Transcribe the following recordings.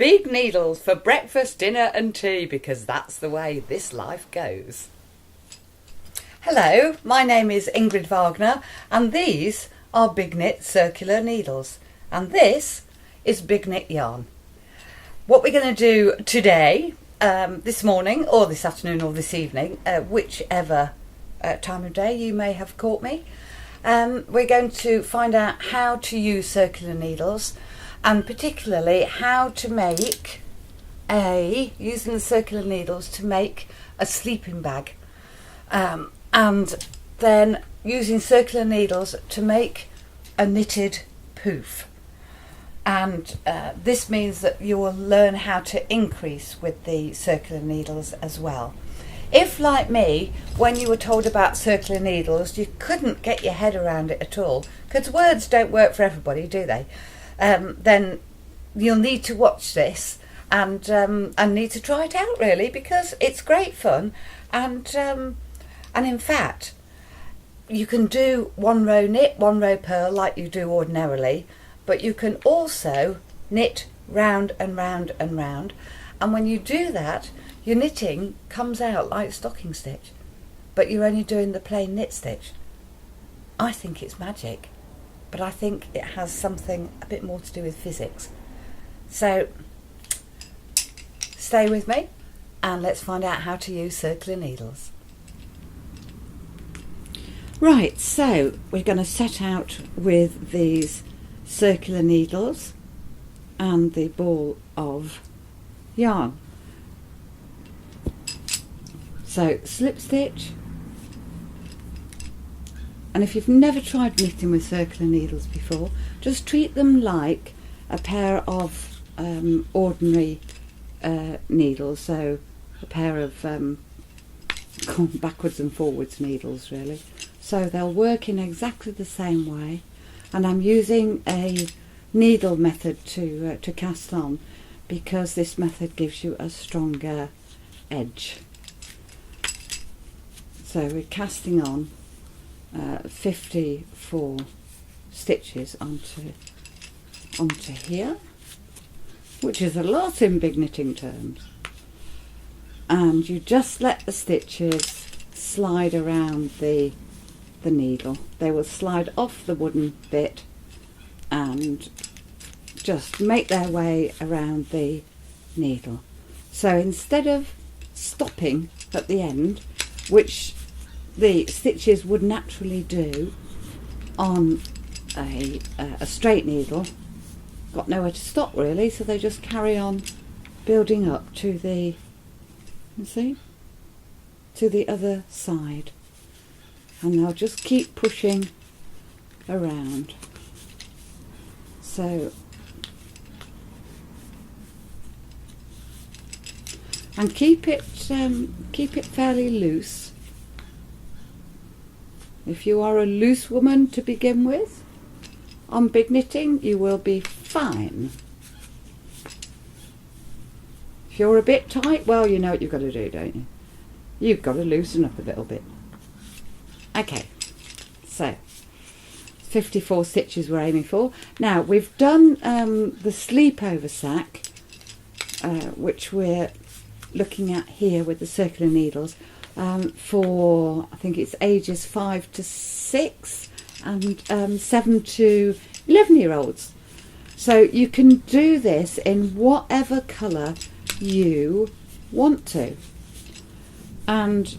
big needles for breakfast, dinner and tea, because that's the way this life goes. Hello, my name is Ingrid Wagner and these are Big Knit circular needles and this is Big Knit yarn. What we're going to do today, this morning or this afternoon or this evening, whichever time of day you may have caught me, we're going to find out how to use circular needles and particularly how to make using the circular needles to make a sleeping bag, and then using circular needles to make a knitted poof. And this means that you will learn how to increase with the circular needles as well. If, like me, when you were told about circular needles you couldn't get your head around it at all, because words don't work for everybody, do they? Then you'll need to watch this and need to try it out, really, because it's great fun. And in fact, you can do one row knit, one row purl like you do ordinarily, but you can also knit round and round and round. And when you do that, your knitting comes out like stocking stitch, but you're only doing the plain knit stitch. I think it's magic, but I think it has something a bit more to do with physics. So stay with me and let's find out how to use circular needles. Right, so we're going to set out with these circular needles and the ball of yarn. So slip stitch, and if you've never tried knitting with circular needles before, just treat them like a pair of ordinary needles, so a pair of backwards and forwards needles, really. So they'll work in exactly the same way, and I'm using a needle method to cast on because this method gives you a stronger edge. So we're casting on 54 stitches onto here, which is a lot in big knitting terms. And you just let the stitches slide around the needle. They will slide off the wooden bit and just make their way around the needle. So instead of stopping at the end, which the stitches would naturally do on a straight needle, got nowhere to stop really, so they just carry on building up to the, you see, to the other side, and they'll just keep pushing around. So, and keep it fairly loose. If you are a loose woman to begin with on big knitting, you will be fine. If you're a bit tight, well, you know what you've got to do, don't you? You've got to loosen up a little bit. Okay, so 54 stitches we're aiming for. Now we've done the sleepover sack, which we're looking at here with the circular needles, for I think it's ages 5 to 6 and 7 to 11-year-olds. So you can do this in whatever colour you want to, and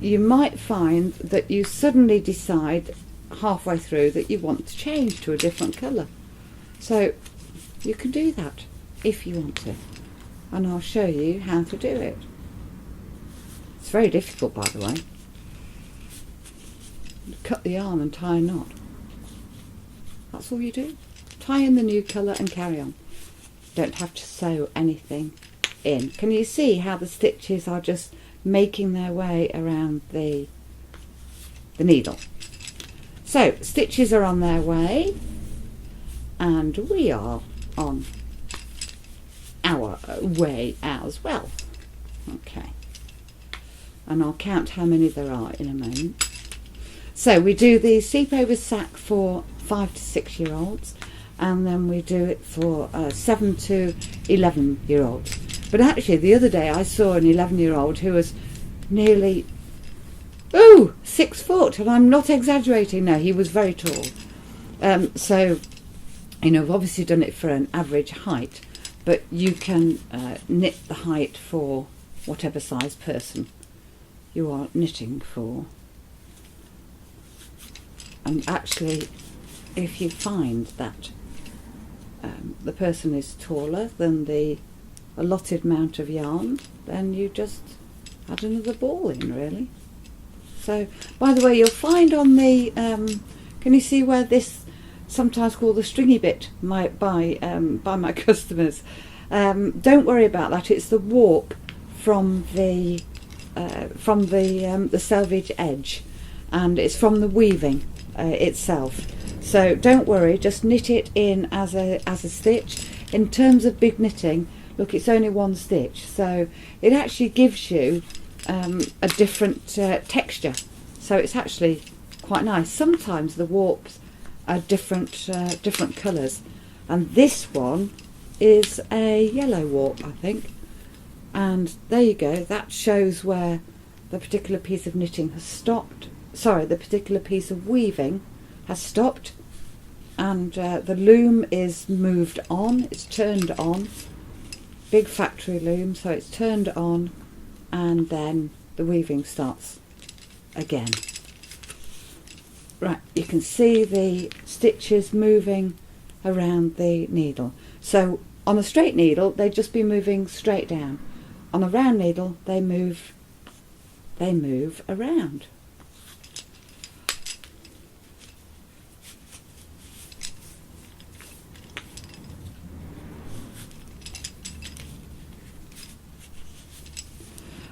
you might find that you suddenly decide halfway through that you want to change to a different colour. So you can do that if you want to, and I'll show you how to do it. It's very difficult, by the way. Cut the yarn and tie a knot. That's all you do. Tie in the new colour and carry on. Don't have to sew anything in. Can you see how the stitches are just making their way around the needle? So stitches are on their way and we are on our way as well. Okay, and I'll count how many there are in a moment. So we do the sleepover sack for 5 to 6 year olds, and then we do it for 7 to 11-year-olds. But actually, the other day I saw an 11-year-old who was nearly 6 foot, and I'm not exaggerating. No, he was very tall. So, you know, I've obviously done it for an average height, but you can knit the height for whatever size person you are knitting for. And actually, if you find that the person is taller than the allotted amount of yarn, then you just add another ball in, really. So, by the way, you'll find on the can you see where this, sometimes called the stringy bit, by my customers, don't worry about that. It's the warp from the selvage edge, and it's from the weaving itself. So don't worry, just knit it in as a stitch. In terms of big knitting, look, it's only one stitch, so it actually gives you a different texture. So it's actually quite nice. Sometimes the warps are different colours, and this one is a yellow warp, I think. And there you go. That shows where the particular piece of knitting has stopped. Sorry, the particular piece of weaving has stopped, and the loom is moved on. It's turned on. Big factory loom, so it's turned on, and then the weaving starts again. Right, you can see the stitches moving around the needle. So on a straight needle, they'd just be moving straight down. On a round needle, they move around.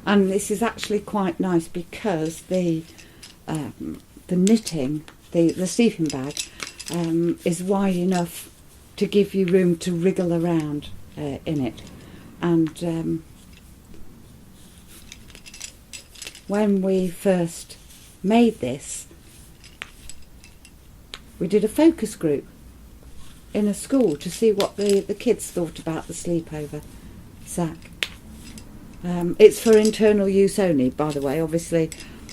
And this is actually quite nice because the knitting, the sleeping bag, is wide enough to give you room to wriggle around in it. And when we first made this, we did a focus group in a school to see what the kids thought about the sleepover sack. It's for internal use only, by the way. Obviously,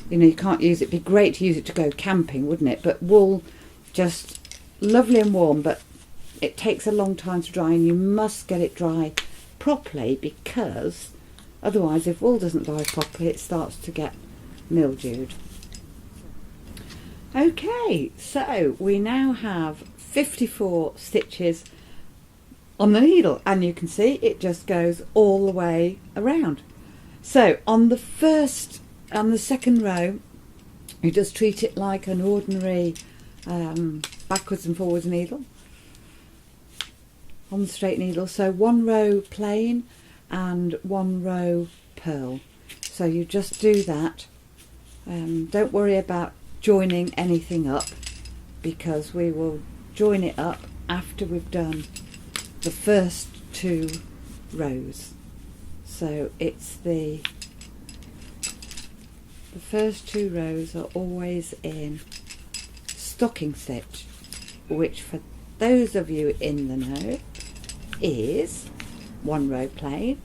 you know, you can't use it. It'd be great to use it to go camping, wouldn't it? But wool, just lovely and warm, but it takes a long time to dry, and you must get it dry properly, because otherwise, if wool doesn't dry properly, it starts to get mildewed. Okay, so we now have 54 stitches on the needle, and you can see it just goes all the way around. So on the second row, you just treat it like an ordinary backwards and forwards needle on the straight needle. So one row plain and one row purl. So you just do that. Don't worry about joining anything up, because we will join it up after we've done the first 2 rows. So it's the first 2 rows are always in stocking stitch, which for those of you in the know is 1 row plain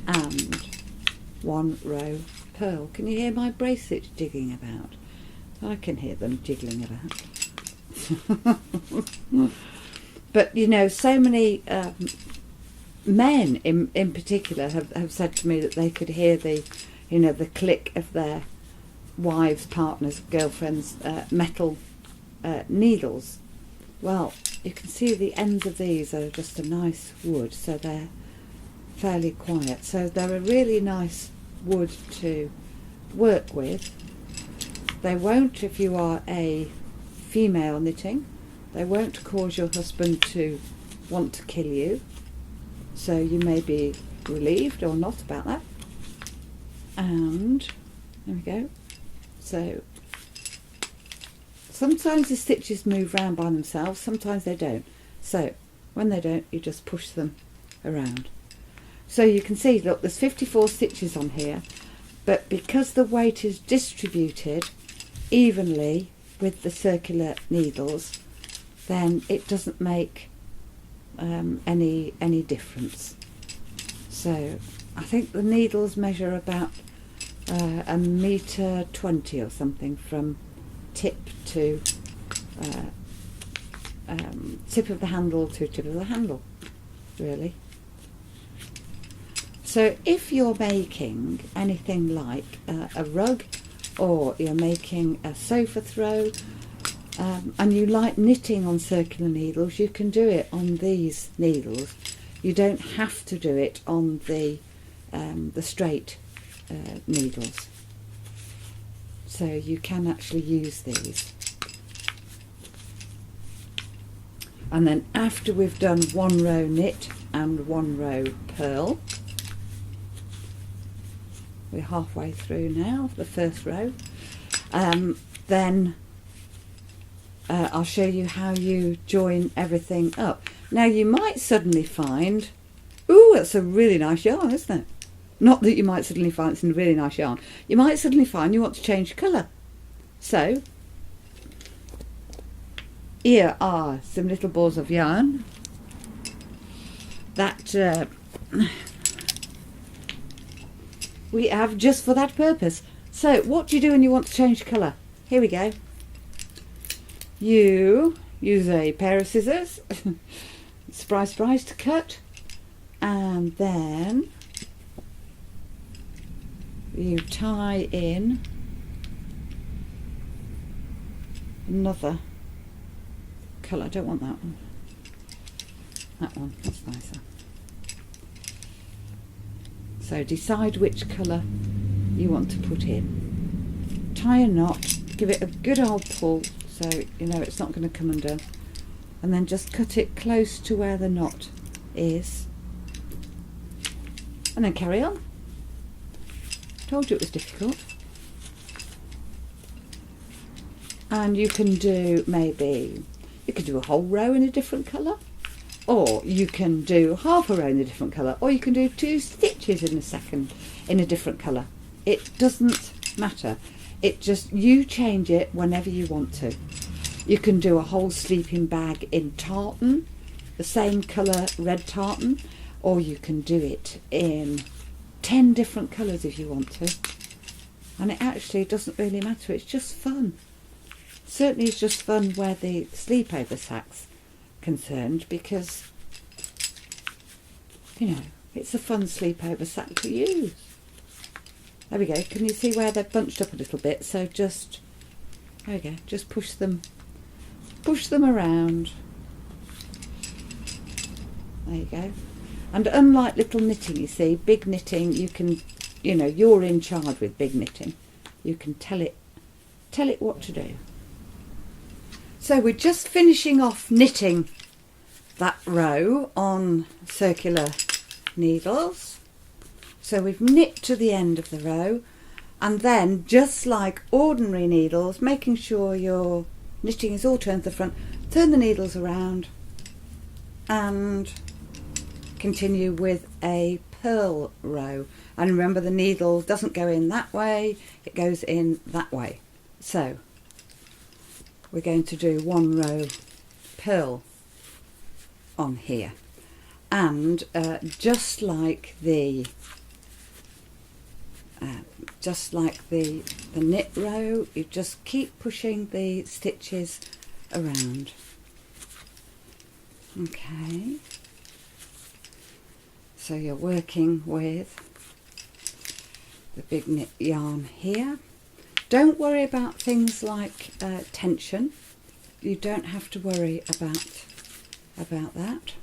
and 1 row purl. Can you hear my bracelets jiggling about? I can hear them jiggling about. But you know, so many men in particular have said to me that they could hear the click of their wives, partners, girlfriends' metal needles. Well, you can see the ends of these are just a nice wood, so they're fairly quiet. So they're a really nice wood to work with. They won't, if you are a female knitting, they won't cause your husband to want to kill you. So you may be relieved or not about that. And there we go. So sometimes the stitches move round by themselves, sometimes they don't. So when they don't, you just push them around. So you can see, look, there's 54 stitches on here, but because the weight is distributed evenly with the circular needles, then it doesn't make any difference. So I think the needles measure about 1.20 m or something from tip to tip of the handle to tip of the handle, really. So if you're making anything like a rug, or you're making a sofa throw, and you like knitting on circular needles, you can do it on these needles. You don't have to do it on the straight needles. So you can actually use these. And then after we've done one row knit and one row purl, we're halfway through now, the first row, then I'll show you how you join everything up. Now you might suddenly find, ooh, that's a really nice yarn, isn't it? Not that you might suddenly find it's a really nice yarn. You might suddenly find you want to change colour. So here are some little balls of yarn that we have just for that purpose. So what do you do when you want to change colour? Here we go. You use a pair of scissors, surprise, surprise, to cut, and then you tie in another colour. I don't want that one. That one, that's nicer. So decide which colour you want to put in. Tie a knot, give it a good old pull so you know it's not going to come undone, and then just cut it close to where the knot is, and then carry on. Told you it was difficult. And you can do you can do a whole row in a different colour, or you can do half a row in a different colour, or you can do 2 stitches in a different colour. It doesn't matter. It just, you change it whenever you want to. You can do a whole sleeping bag in tartan, the same colour red tartan, or you can do it in 10 different colours if you want to. And it actually doesn't really matter, it's just fun. Certainly it's just fun where the sleepover sack's concerned, because, you know, it's a fun sleepover sack to use. There we go. Can you see where they're bunched up a little bit? So just, there we go, just push them around. There you go. And unlike little knitting, you see, big knitting, you can, you know, you're in charge with big knitting. You can tell it what to do. So we're just finishing off knitting that row on circular needles. So we've knit to the end of the row, and then just like ordinary needles, making sure your knitting is all turned to the front, turn the needles around and continue with a purl row. And remember, the needle doesn't go in that way, it goes in that way. So we're going to do one row purl on here, and just like the knit row, you just keep pushing the stitches around. Okay, so you're working with the big knit yarn here. Don't worry about things like tension. You don't have to worry about that.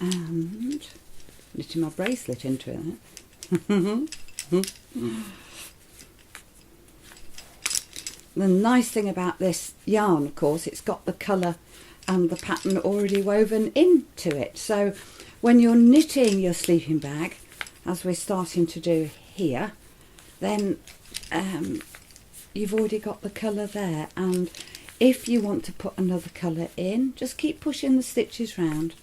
And knitting my bracelet into it. The nice thing about this yarn, of course, it's got the colour and the pattern already woven into it. So when you're knitting your sleeping bag, as we're starting to do here, then you've already got the colour there. And if you want to put another colour in, just keep pushing the stitches round,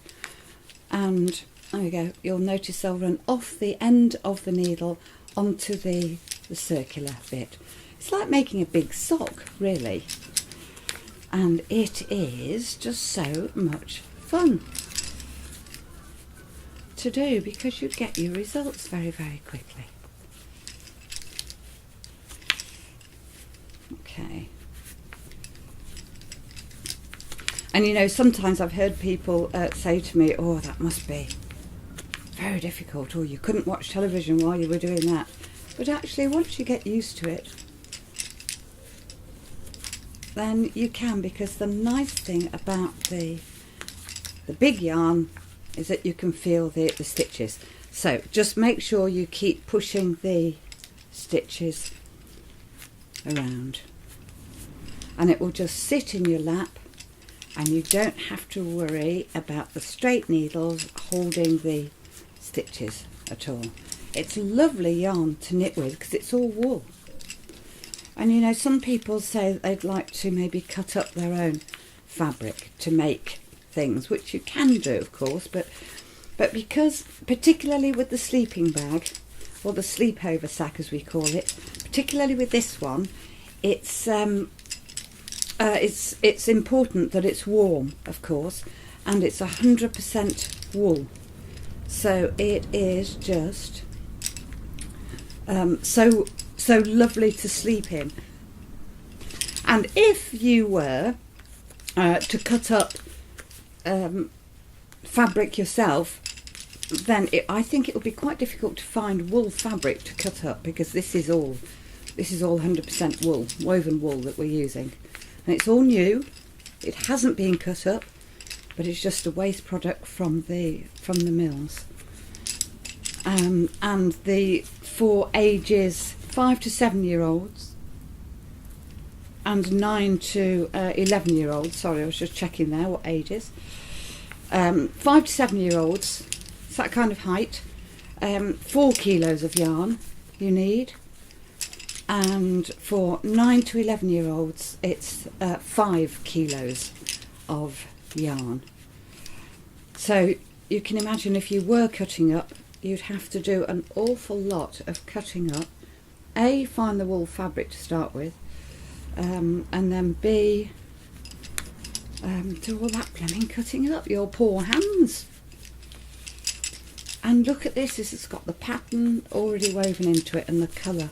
and there we go. You'll notice they'll run off the end of the needle onto the circular bit. It's like making a big sock, really. and it is just so much fun to do because you get your results very, very quickly. Okay. And you know, sometimes I've heard people say to me, oh, that must be very difficult, or you couldn't watch television while you were doing that. But actually, once you get used to it, then you can, because the nice thing about the big yarn is that you can feel the stitches. So just make sure you keep pushing the stitches around, and it will just sit in your lap, and you don't have to worry about the straight needles holding the stitches at all. It's lovely yarn to knit with because it's all wool. And you know, some people say they'd like to maybe cut up their own fabric to make things, which you can do, of course, but because, particularly with the sleeping bag, or the sleepover sack as we call it, particularly with this one, it's important that it's warm, of course, and it's 100% wool. So it is just so lovely to sleep in. And if you were to cut up fabric yourself, then I think it would be quite difficult to find wool fabric to cut up, because this is all 100% wool, woven wool that we're using, and it's all new. It hasn't been cut up, but it's just a waste product from the mills. And for ages 5 to 7 year olds and 9 to 11 year olds, sorry, I was just checking there what ages, 5 to 7 year olds, it's that kind of height, 4 kilos of yarn you need, and for 9 to 11 year olds it's 5 kilos of yarn. So you can imagine, if you were cutting up, you'd have to do an awful lot of cutting up. A, find the wool fabric to start with, and then B, do all that blooming cutting up, your poor hands. And look at this, this has got the pattern already woven into it and the colour,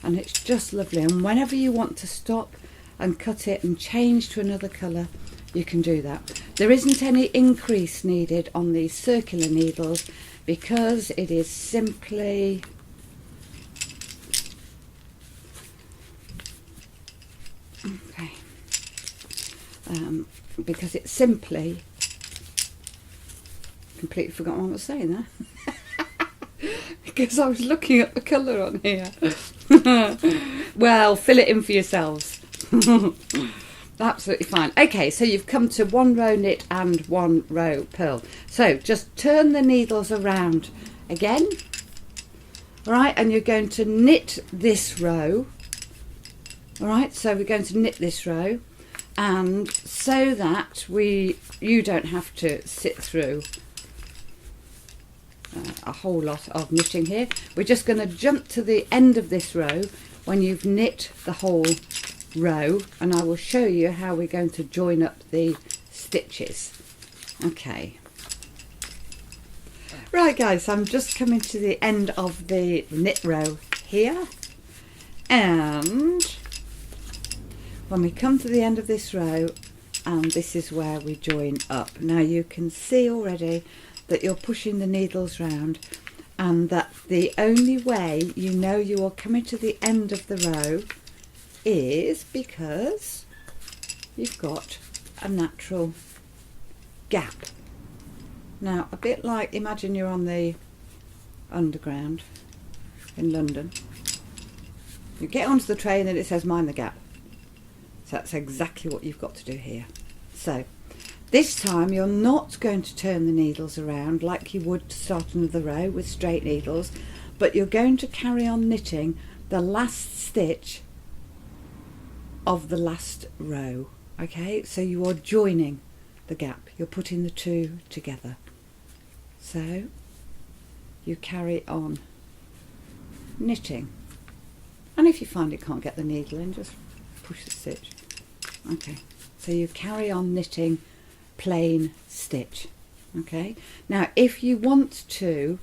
and it's just lovely. And whenever you want to stop and cut it and change to another colour, you can do that. There isn't any increase needed on these circular needles, because it is simply because it's simply completely forgotten what I was saying there. Because I was looking at the colour on here. Well, fill it in for yourselves. Absolutely fine. Okay, so you've come to 1 row knit and 1 row purl. So just turn the needles around again. Alright, and you're going to knit this row. Alright, so we're going to knit this row, and so that you don't have to sit through a whole lot of knitting here. We're just going to jump to the end of this row when you've knit the whole row, and I will show you how we're going to join up the stitches. Okay. Right guys, I'm just coming to the end of the knit row here, and when we come to the end of this row, and this is where we join up. Now you can see already that you're pushing the needles round, and that the only way you know you are coming to the end of the row is because you've got a natural gap. Now, a bit like, imagine you're on the underground in London. You get onto the train and it says mind the gap. So that's exactly what you've got to do here. So this time you're not going to turn the needles around like you would to start another row with straight needles, but you're going to carry on knitting the last stitch of the last row. Okay, so you are joining the gap, you're putting the two together. So you carry on knitting, and if you find you can't get the needle in, just push the stitch. Okay, So you carry on knitting plain stitch. Okay. Now, if you want to,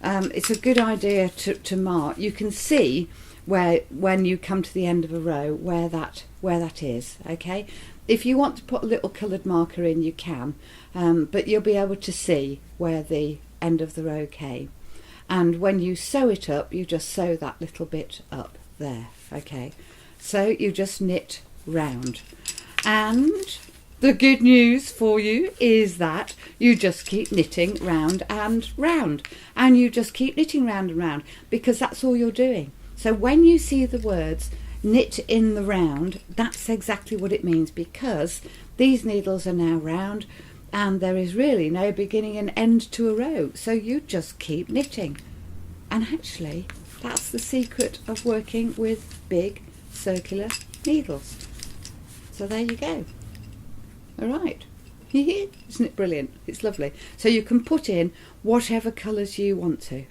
it's a good idea to mark. You can see where, when you come to the end of a row, where that is. Okay. If you want to put a little coloured marker in, you can, but you'll be able to see where the end of the row came. And when you sew it up, you just sew that little bit up there. Okay. So you just knit round. And the good news for you is that you just keep knitting round and round. And you just keep knitting round and round, because that's all you're doing. So when you see the words knit in the round, that's exactly what it means, because these needles are now round and there is really no beginning and end to a row. So you just keep knitting. And actually, that's the secret of working with big circular needles. So there you go. All right. Isn't it brilliant? It's lovely. So you can put in whatever colours you want to.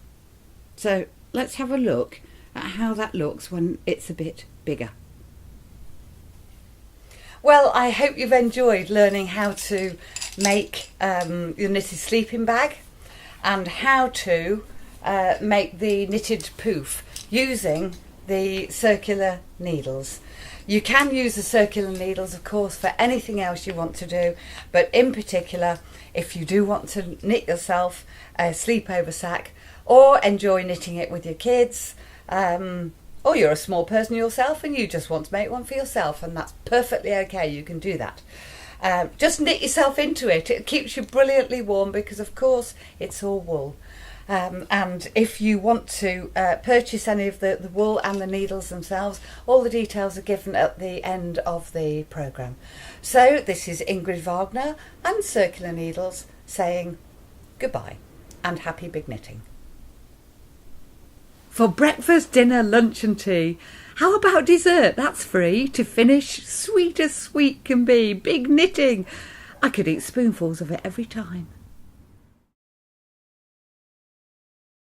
So let's have a look at how that looks when it's a bit bigger. Well, I hope you've enjoyed learning how to make your knitted sleeping bag and how to make the knitted poof using the circular needles. You can use the circular needles, of course, for anything else you want to do, but in particular, if you do want to knit yourself a sleepover sack or enjoy knitting it with your kids, or you're a small person yourself and you just want to make one for yourself, and that's perfectly okay, you can do that. Just knit yourself into it. It keeps you brilliantly warm because, of course, it's all wool. And if you want to purchase any of the wool and the needles themselves, all the details are given at the end of the programme. So this is Ingrid Wagner and Circular Needles saying goodbye and happy big knitting. For breakfast, dinner, lunch and tea. How about dessert? That's free to finish. Sweet as sweet can be. Big knitting. I could eat spoonfuls of it every time.